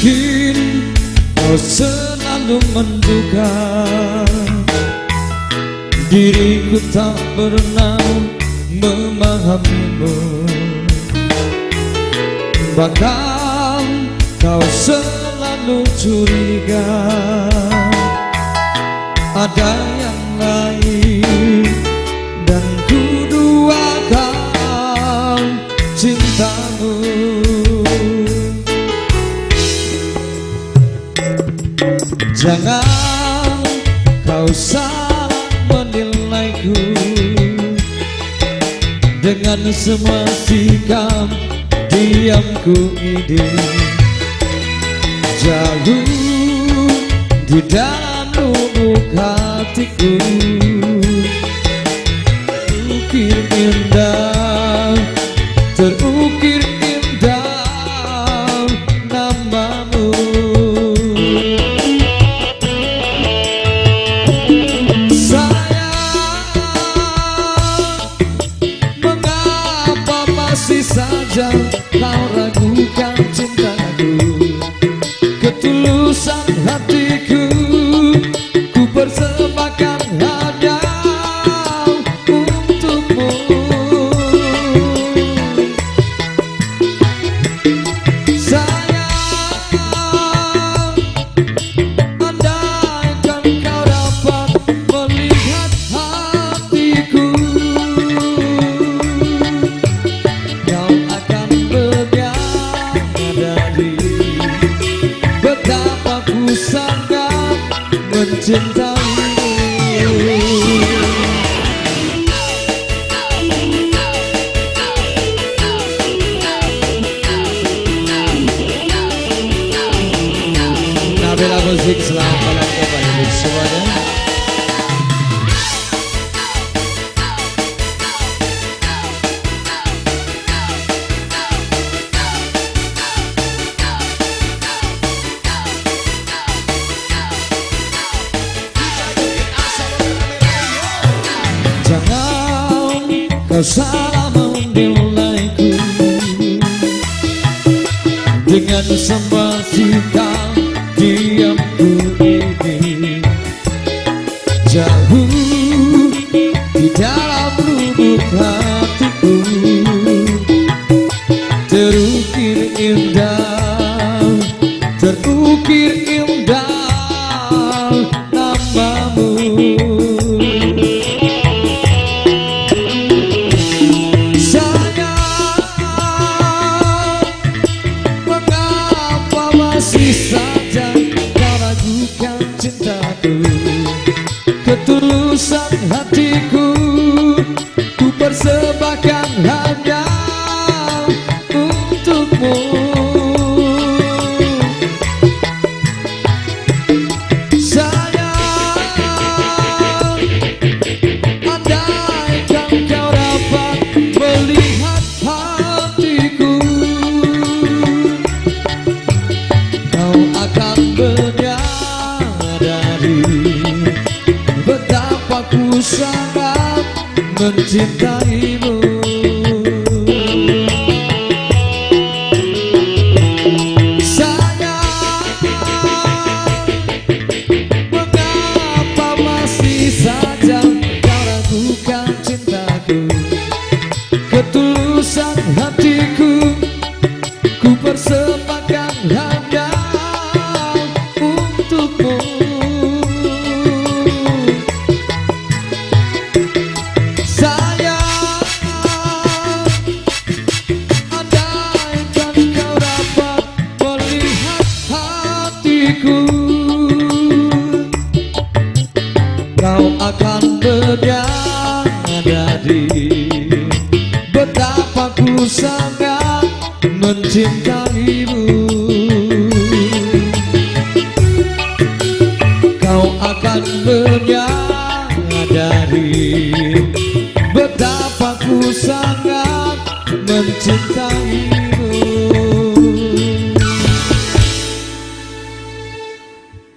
Mungkin kau selalu menduga diriku tak pernah memahamimu. Bahkan kau selalu curiga ada yang lain, dan ku duakan cintamu. Jangan kau salah menilaiku dengan semua sikap diamku ini. Jauh di dalam lubuk hatiku terukir indah, terukir indah namamu. Masih saja kau ragukan cintaku, ketulusan hatiku ku persembahkan hanya untukmu. Sayang, andaikan kau dapat melihat hatiku, betapa ku sangat mencintaimu. Nabila Musik, selamat malam kepada semuanya. Jangan kau salah menilaiku dengan semua sikap diamku ini. Jauh di dalam lubuk hatiku terukir indah, terukir indah namamu. Masih saja kau ragukan cintaku, ketulusan hatiku ku persembahkan hanya untukmu. Sayang, andaikan kau dapat melihat hatiku, akan menyadari betapa ku sangat mencintaimu. Sayang, mengapa masih saja kau ragukan cintaku, ketulusan hatiku ku persembahkan hanya untukmu. Sayang, andaikan kau dapat melihat hatiku, kau akan menyadari betapa ku sangat mencintaimu. Kau akan menyadari betapa ku sangat mencintaimu.